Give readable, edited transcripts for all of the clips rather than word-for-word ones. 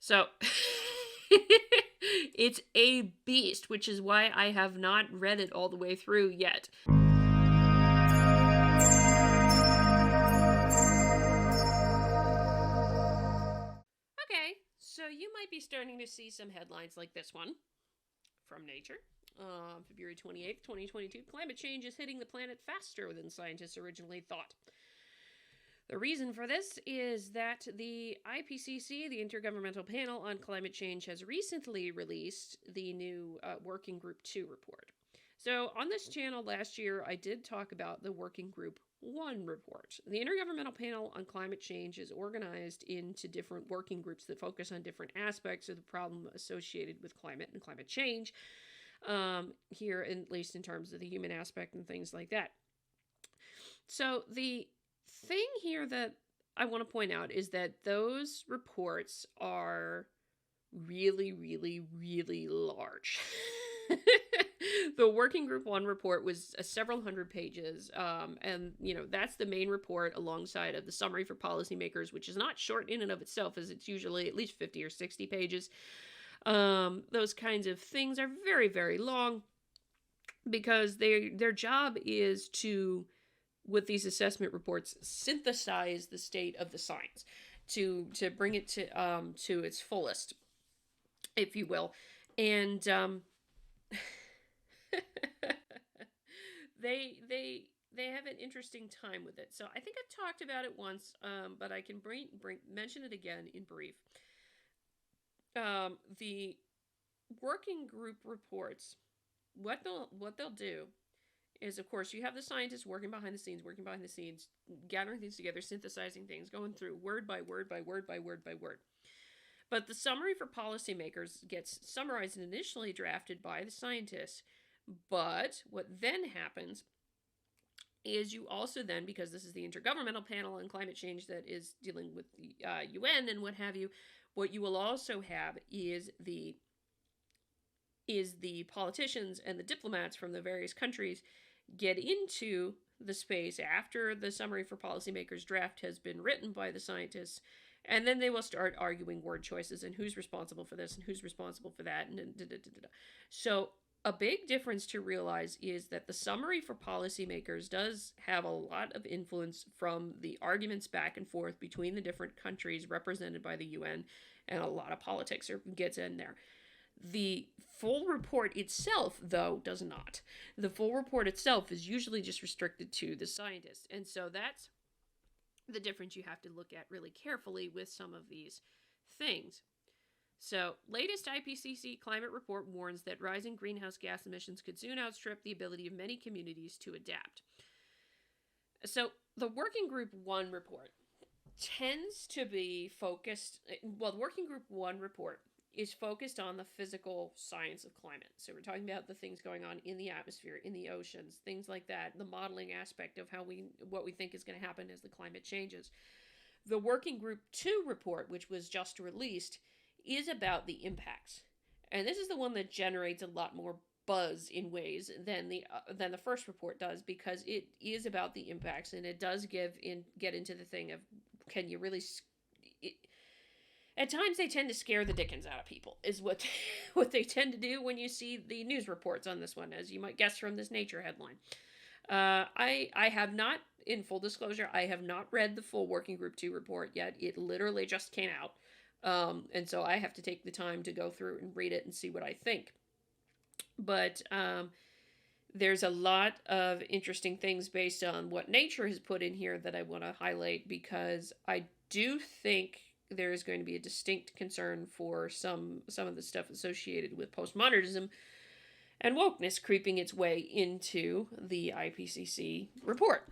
So it's a beast, which is why I have not read it all the way through yet. Okay, so you might be starting to see some headlines like this one from Nature. February 28th, 2022. Climate change is hitting the planet faster than scientists originally thought. The reason for this is that the IPCC, the Intergovernmental Panel on Climate Change, has recently released the new Working Group 2 report. So, on this channel last year, I did talk about the Working Group 1 report. The Intergovernmental Panel on Climate Change is organized into different working groups that focus on different aspects of the problem associated with climate and climate change, here, at least in terms of the human aspect and things like that. So, the thing here that I want to point out is that those reports are really, really, really large. The Working Group 1 report was several hundred pages, and, that's the main report alongside of the summary for policymakers, which is not short in and of itself, as it's usually at least 50 or 60 pages. Those kinds of things are very, very long because their job is to, with these assessment reports, synthesize the state of the science to bring it to its fullest, if you will. And they have an interesting time with it. So I think I've talked about it once, but I can mention it again in brief. The working group reports, what they'll do is, of course, you have the scientists working behind the scenes, gathering things together, synthesizing things, going through word by word by word by word by word. But the summary for policymakers gets summarized and initially drafted by the scientists. But what then happens is you also then, because this is the Intergovernmental Panel on Climate Change that is dealing with the UN and what have you, what you will also have is the politicians and the diplomats from the various countries get into the space after the summary for policymakers draft has been written by the scientists, and then they will start arguing word choices and who's responsible for this and who's responsible for that. So a big difference to realize is that the summary for policymakers does have a lot of influence from the arguments back and forth between the different countries represented by the UN, and a lot of politics gets in there. The full report itself, though, does not. The full report itself is usually just restricted to the scientists. And so that's the difference you have to look at really carefully with some of these things. So, latest IPCC climate report warns that rising greenhouse gas emissions could soon outstrip the ability of many communities to adapt. So, the Working Group 1 report tends to be focused, the Working Group 1 report is focused on the physical science of climate. So we're talking about the things going on in the atmosphere, in the oceans, things like that, the modeling aspect of what we think is going to happen as the climate changes. The Working Group 2 report, which was just released, is about the impacts. And this is the one that generates a lot more buzz in ways than the first report does, because it is about the impacts, and it does get into the thing of, can you really... At times, they tend to scare the dickens out of people, is what they tend to do when you see the news reports on this one, as you might guess from this Nature headline. I have not, in full disclosure, I have not read the full Working Group 2 report yet. It literally just came out. And so I have to take the time to go through and read it and see what I think. But there's a lot of interesting things based on what Nature has put in here that I want to highlight, because I do think there is going to be a distinct concern for some of the stuff associated with postmodernism and wokeness creeping its way into the IPCC report,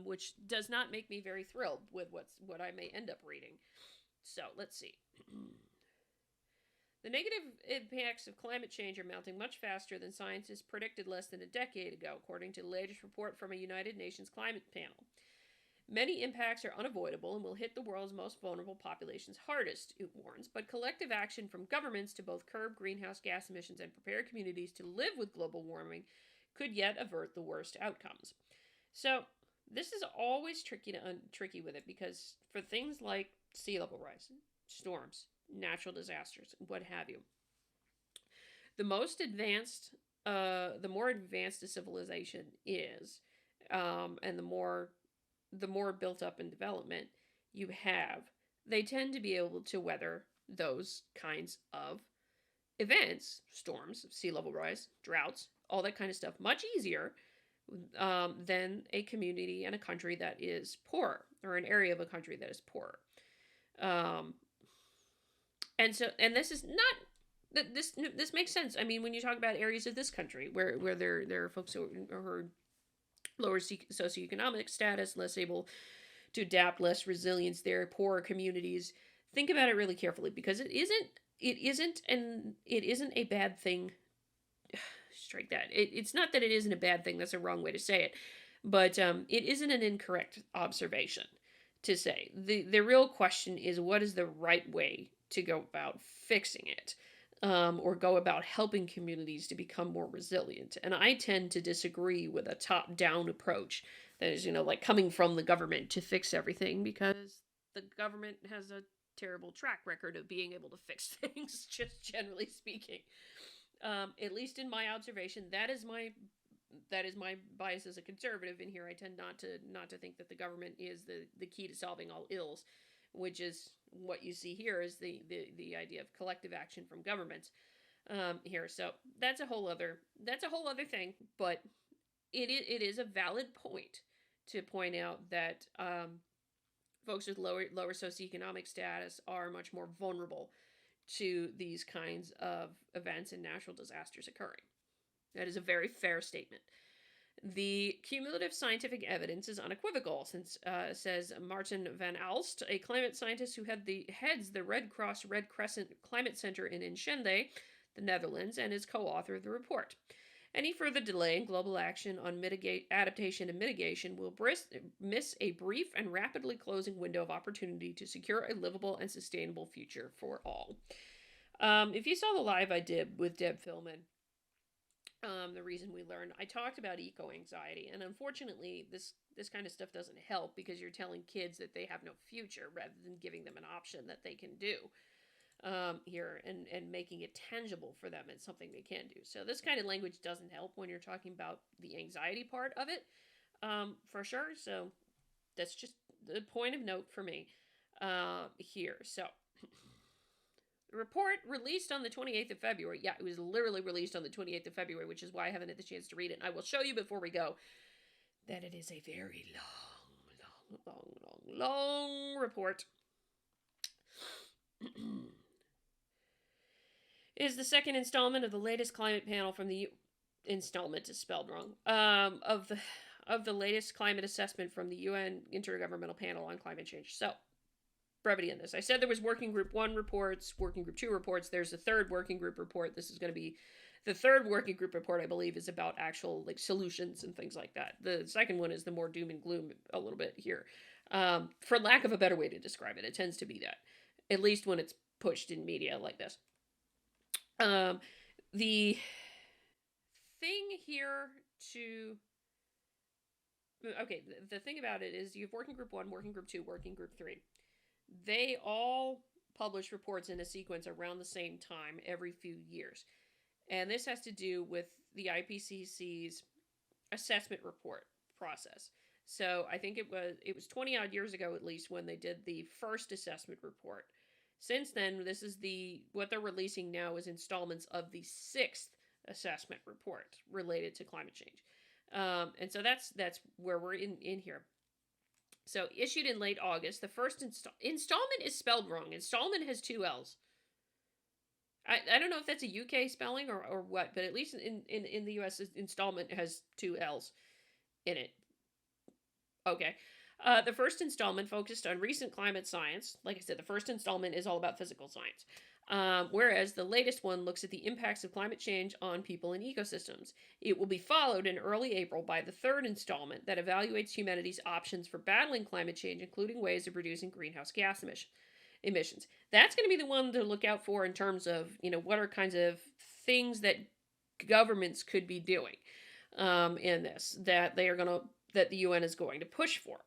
which does not make me very thrilled with what I may end up reading. So let's see. The negative impacts of climate change are mounting much faster than scientists predicted less than a decade ago, according to the latest report from a United Nations climate panel. Many impacts are unavoidable and will hit the world's most vulnerable populations hardest, it warns, but collective action from governments to both curb greenhouse gas emissions and prepare communities to live with global warming could yet avert the worst outcomes. So, this is always tricky with it, because for things like sea level rise, storms, natural disasters, what have you. The most advanced, the more advanced a civilization is, and the more built up in development you have, they tend to be able to weather those kinds of events, storms, sea level rise, droughts, all that kind of stuff, much easier than a community and a country that is poor, or an area of a country that is poorer. Um, and this is not this makes sense. I mean, when you talk about areas of this country where there are folks who are lower socioeconomic status, less able to adapt, less resilience, there, poorer communities, think about it really carefully, because it isn't a bad thing. Strike that. It's not that it isn't a bad thing. That's a wrong way to say it, but it isn't an incorrect observation to say. The real question is, what is the right way to go about fixing it, or go about helping communities to become more resilient? And I tend to disagree with a top-down approach that is, like coming from the government to fix everything, because the government has a terrible track record of being able to fix things, just generally speaking. At least in my observation, that is my bias as a conservative in here. I tend not to think that the government is the key to solving all ills, which is what you see here is the idea of collective action from governments here. So that's a whole other thing, but it is a valid point to point out that folks with lower socioeconomic status are much more vulnerable to these kinds of events and natural disasters occurring. That is a very fair statement. The cumulative scientific evidence is unequivocal, since says Martin van Alst, a climate scientist who heads the Red Cross Red Crescent Climate Center in Enschede, the Netherlands, and is co-author of the report. Any further delay in global action on adaptation and mitigation will miss a brief and rapidly closing window of opportunity to secure a livable and sustainable future for all. If you saw the live I did with Deb Philman, the reason we learn, I talked about eco-anxiety, and unfortunately this kind of stuff doesn't help, because you're telling kids that they have no future rather than giving them an option that they can do here, and making it tangible for them. It's something they can do. So this kind of language doesn't help when you're talking about the anxiety part of it, for sure. So that's just the point of note for me here. So the report released on the 28th of February. Yeah, it was literally released on the 28th of February, which is why I haven't had the chance to read it. And I will show you before we go that it is a very long report. It is the second installment of the latest climate panel from the installment is spelled wrong. Of the latest climate assessment from the UN Intergovernmental Panel on Climate Change. So, brevity in this. I said there was Working Group 1 reports, Working Group 2 reports. There's a third Working Group report. This is going to be the third Working Group report, I believe, is about actual solutions and things like that. The second one is the more doom and gloom a little bit here. For lack of a better way to describe it, it tends to be that, at least when it's pushed in media like this. The thing here the thing about it is you have Working Group 1, Working Group 2, Working Group 3. They all publish reports in a sequence around the same time every few years. And this has to do with the IPCC's assessment report process. So I think it was 20 odd years ago, at least, when they did the first assessment report. Since then, this is what they're releasing now is installments of the 6th assessment report related to climate change. And so that's where we're in here. So issued in late August, the first installment is spelled wrong. Installment has 2 L's. I don't know if that's a UK spelling or what, but at least in the US, installment has 2 L's in it. Okay. The first installment focused on recent climate science. Like I said, the first installment is all about physical science. Whereas the latest one looks at the impacts of climate change on people and ecosystems. It will be followed in early April by the third installment that evaluates humanity's options for battling climate change, including ways of reducing greenhouse gas emissions. That's going to be the one to look out for in terms of, what are kinds of things that governments could be doing in this, that the UN is going to push for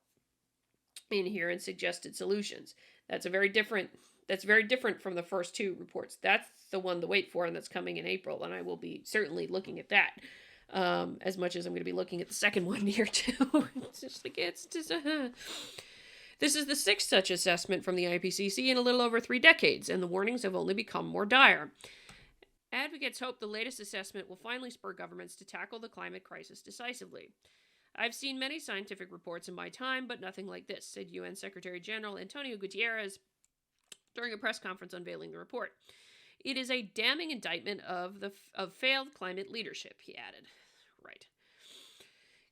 in here, and suggested solutions. That's a very different That's very different from the first two reports. That's the one to wait for, and that's coming in April, and I will be certainly looking at that. As much as I'm going to be looking at the second one here too. It's just like This is the sixth such assessment from the IPCC in a little over 3 decades, and the warnings have only become more dire. Advocates hope the latest assessment will finally spur governments to tackle the climate crisis decisively. I've seen many scientific reports in my time, but nothing like this, said UN Secretary General Antonio Guterres during a press conference unveiling the report. It is a damning indictment of failed climate leadership, he added. Right.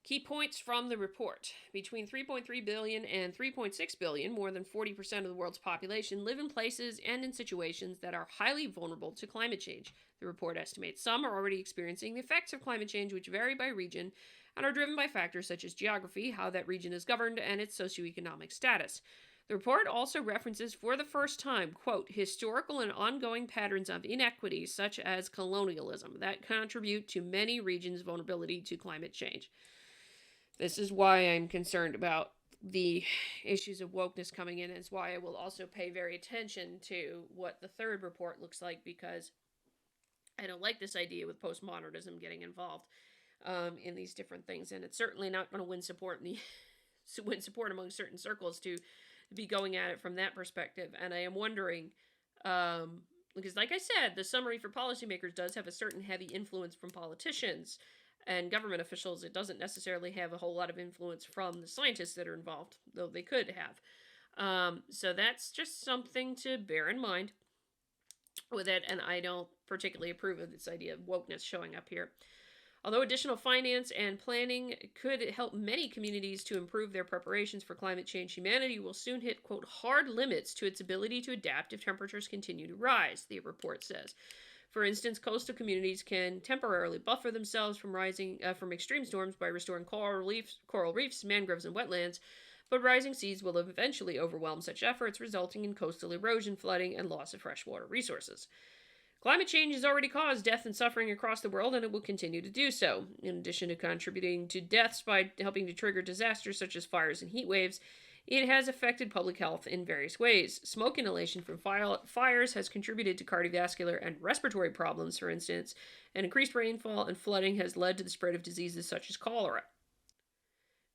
Key points from the report. Between 3.3 billion and 3.6 billion, more than 40% of the world's population, live in places and in situations that are highly vulnerable to climate change. The report estimates some are already experiencing the effects of climate change, which vary by region and are driven by factors such as geography, how that region is governed, and its socioeconomic status. The report also references for the first time, quote, historical and ongoing patterns of inequity such as colonialism that contribute to many regions' vulnerability to climate change. This is why I'm concerned about the issues of wokeness coming in. It's why I will also pay very attention to what the third report looks like, because I don't like this idea with postmodernism getting involved in these different things, and it's certainly not going to win support among certain circles to be going at it from that perspective. And I am wondering, because like I said, the summary for policymakers does have a certain heavy influence from politicians and government officials. It doesn't necessarily have a whole lot of influence from the scientists that are involved, though they could have. So that's just something to bear in mind with it, and I don't particularly approve of this idea of wokeness showing up here. Although additional finance and planning could help many communities to improve their preparations for climate change, humanity will soon hit, quote, hard limits to its ability to adapt if temperatures continue to rise, the report says. For instance, coastal communities can temporarily buffer themselves from extreme storms by restoring coral reefs, mangroves, and wetlands, but rising seas will eventually overwhelm such efforts, resulting in coastal erosion, flooding, and loss of freshwater resources. Climate change has already caused death and suffering across the world, and it will continue to do so. In addition to contributing to deaths by helping to trigger disasters such as fires and heat waves, it has affected public health in various ways. Smoke inhalation from fires has contributed to cardiovascular and respiratory problems, for instance, and increased rainfall and flooding has led to the spread of diseases such as cholera.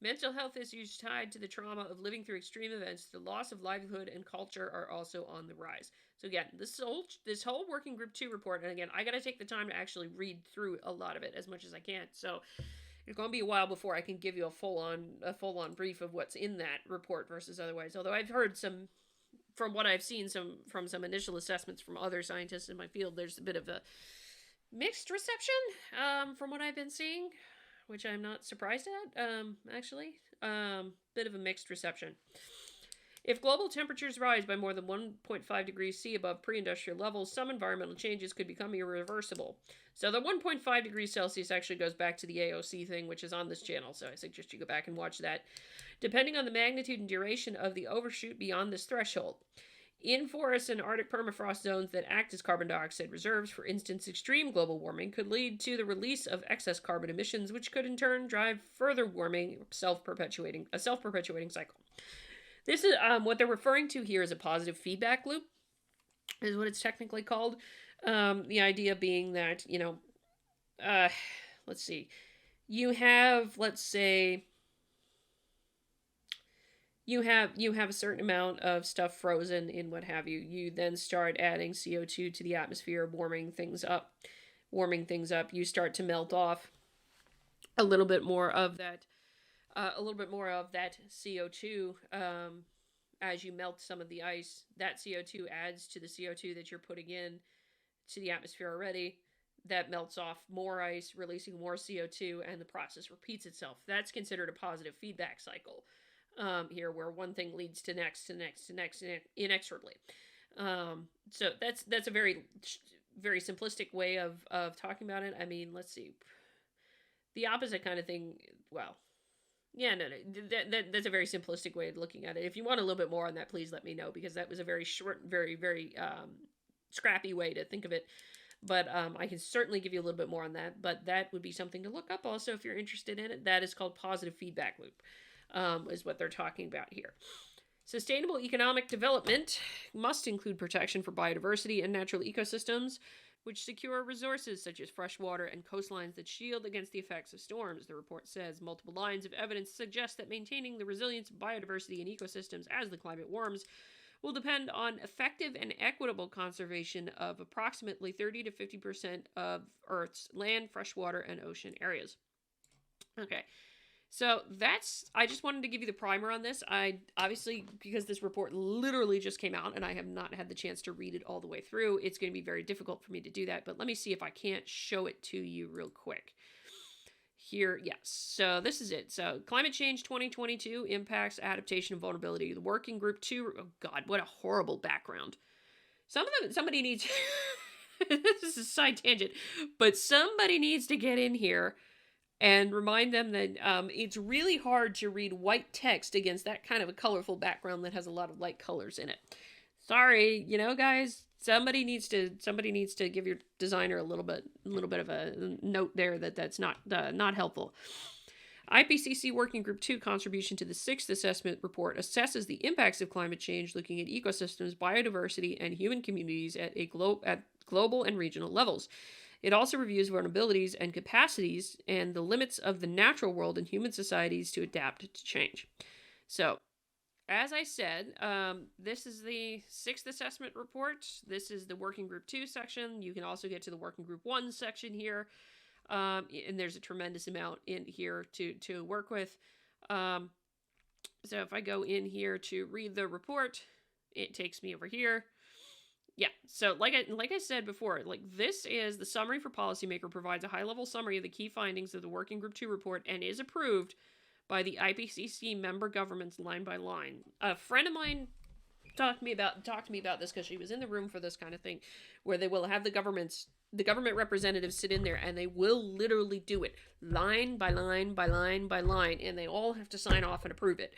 Mental health issues tied to the trauma of living through extreme events, the loss of livelihood and culture are also on the rise. So again, this whole Working Group 2 report, and again, I got to take the time to actually read through a lot of it as much as I can. So it's going to be a while before I can give you a full-on brief of what's in that report versus otherwise. Although I've heard from what I've seen, from some initial assessments from other scientists in my field, there's a bit of a mixed reception from what I've been seeing, which I'm not surprised at, actually. Bit of a mixed reception. If global temperatures rise by more than 1.5 degrees C above pre-industrial levels, some environmental changes could become irreversible. So the 1.5 degrees Celsius actually goes back to the AOC thing, which is on this channel, so I suggest you go back and watch that. Depending on the magnitude and duration of the overshoot beyond this threshold. In forests and Arctic permafrost zones that act as carbon dioxide reserves, for instance, extreme global warming could lead to the release of excess carbon emissions, which could in turn drive further warming, a self-perpetuating cycle. This is what they're referring to here as a positive feedback loop, is what it's technically called. The idea being that, let's see, you have, let's say, you have a certain amount of stuff frozen in what have you. You then start adding CO2 to the atmosphere, warming things up. You start to melt off a little bit more of that CO2 as you melt some of the ice. That CO2 adds to the CO2 that you're putting in to the atmosphere already. That melts off more ice, releasing more CO2, and the process repeats itself. That's considered a positive feedback cycle here, where one thing leads to next, inexorably. So that's a very, very simplistic way of talking about it. I mean, let's see. The opposite kind of thing, well, yeah, no, that's a very simplistic way of looking at it. If you want a little bit more on that, please let me know, because that was a very short, very, very scrappy way to think of it. But I can certainly give you a little bit more on that. But that would be something to look up also if you're interested in it. That is called positive feedback loop, is what they're talking about here. Sustainable economic development must include protection for biodiversity and natural ecosystems, which secure resources such as fresh water and coastlines that shield against the effects of storms. The report says multiple lines of evidence suggest that maintaining the resilience of biodiversity and ecosystems as the climate warms will depend on effective and equitable conservation of approximately 30 to 50% of Earth's land, freshwater, and ocean areas. Okay. So I just wanted to give you the primer on this. I obviously, because this report literally just came out and I have not had the chance to read it all the way through, it's going to be very difficult for me to do that. But let me see if I can't show it to you real quick. Here, yes. So this is it. So Climate Change 2022 Impacts, Adaptation, and Vulnerability. The Working Group 2. Oh, God, what a horrible background. Somebody needs... this is a side tangent. But somebody needs to get in here and remind them that it's really hard to read white text against that kind of a colorful background that has a lot of light colors in it. Sorry, guys, somebody needs to give your designer a little bit of a note there that's not helpful. IPCC Working Group 2 contribution to the 6th assessment report assesses the impacts of climate change, looking at ecosystems, biodiversity, and human communities at global and regional levels. It also reviews vulnerabilities and capacities and the limits of the natural world and human societies to adapt to change. So, as I said, this is the 6th assessment report. This is the Working Group 2 section. You can also get to the Working Group 1 section here. And there's a tremendous amount in here to work with. So if I go in here to read the report, it takes me over here. Yeah, so like I said before, this is the summary for policymaker, provides a high-level summary of the key findings of the Working Group 2 report and is approved by the IPCC member governments line by line. A friend of mine talked to me about this because she was in the room for this kind of thing, where they will have the government representatives sit in there and they will literally do it line by line by line by line, and they all have to sign off and approve it.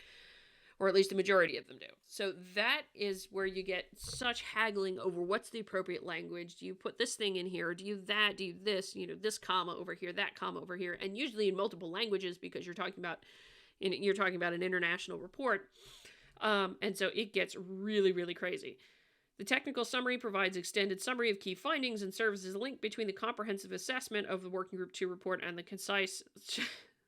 Or at least the majority of them do. So that is where you get such haggling over what's the appropriate language. Do you put this thing in here? Do you that? Do you this? This comma over here, that comma over here, and usually in multiple languages because you're talking about an international report. And so it gets really, really crazy. The technical summary provides extended summary of key findings and serves as a link between the comprehensive assessment of the Working Group 2 report and the concise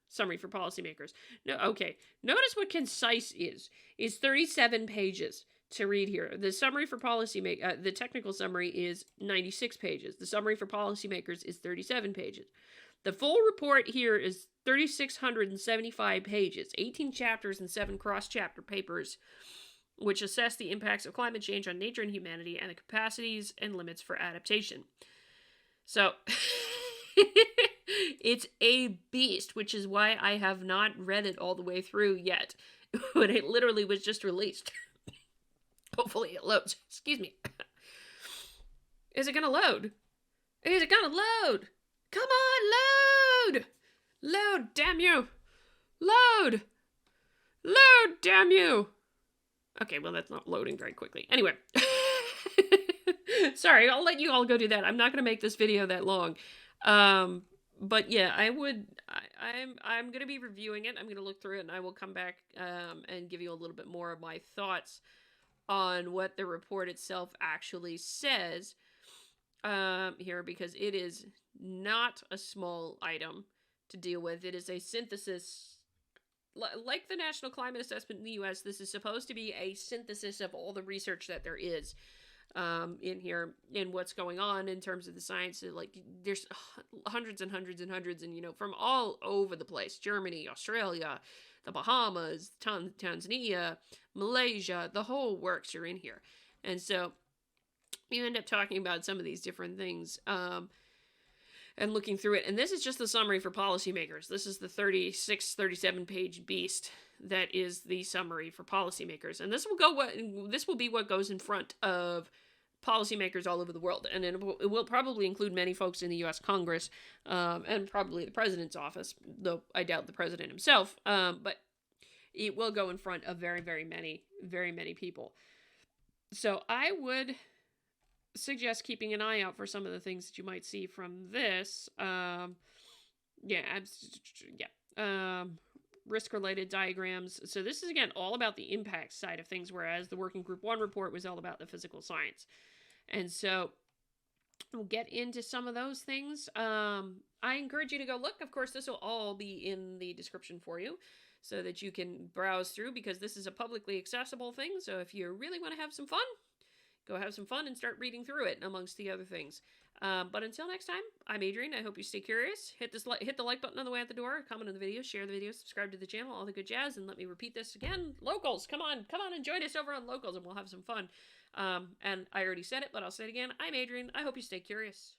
summary for policymakers. Okay. Notice what concise is. It's 37 pages to read here. The summary for the technical summary is 96 pages. The summary for policymakers is 37 pages. The full report here is 3,675 pages, 18 chapters and 7 cross-chapter papers, which assess the impacts of climate change on nature and humanity and the capacities and limits for adaptation. So... It's a beast, which is why I have not read it all the way through yet, when it literally was just released. Hopefully it loads. Excuse me. Is it gonna load? Is it gonna load? Come on, load! Load, damn you! Load! Load, damn you! Okay, well, that's not loading very quickly. Anyway. Sorry, I'll let you all go do that. I'm not gonna make this video that long. But yeah, I'm going to be reviewing it. I'm going to look through it and I will come back, and give you a little bit more of my thoughts on what the report itself actually says, here, because it is not a small item to deal with. It is a synthesis, like the National Climate Assessment in the U.S., this is supposed to be a synthesis of all the research that there is. In here, in what's going on in terms of the science. There's hundreds and hundreds and hundreds, and from all over the place. Germany, Australia, the Bahamas, Tanzania, Malaysia, the whole works are in here. And so you end up talking about some of these different things, and looking through it. And this is just the summary for policymakers. This is the 37 page beast that is the summary for policymakers. And this will be what goes in front of policymakers all over the world. And it will probably include many folks in the U.S. Congress, and probably the president's office, though I doubt the president himself. But it will go in front of very, very many people. So I would suggest keeping an eye out for some of the things that you might see from this. risk-related diagrams. So this is, again, all about the impact side of things, whereas the Working Group 1 report was all about the physical science. And so we'll get into some of those things. I encourage you to go look. Of course, this will all be in the description for you so that you can browse through, because this is a publicly accessible thing. So if you really want to have some fun, go have some fun and start reading through it, amongst the other things. But until next time, I'm Adrienne. I hope you stay curious. Hit the like button on the way out the door, comment on the video, share the video, subscribe to the channel, all the good jazz. And let me repeat this again. Locals, come on and join us over on Locals, and we'll have some fun. And I already said it, but I'll say it again. I'm Adrienne. I hope you stay curious.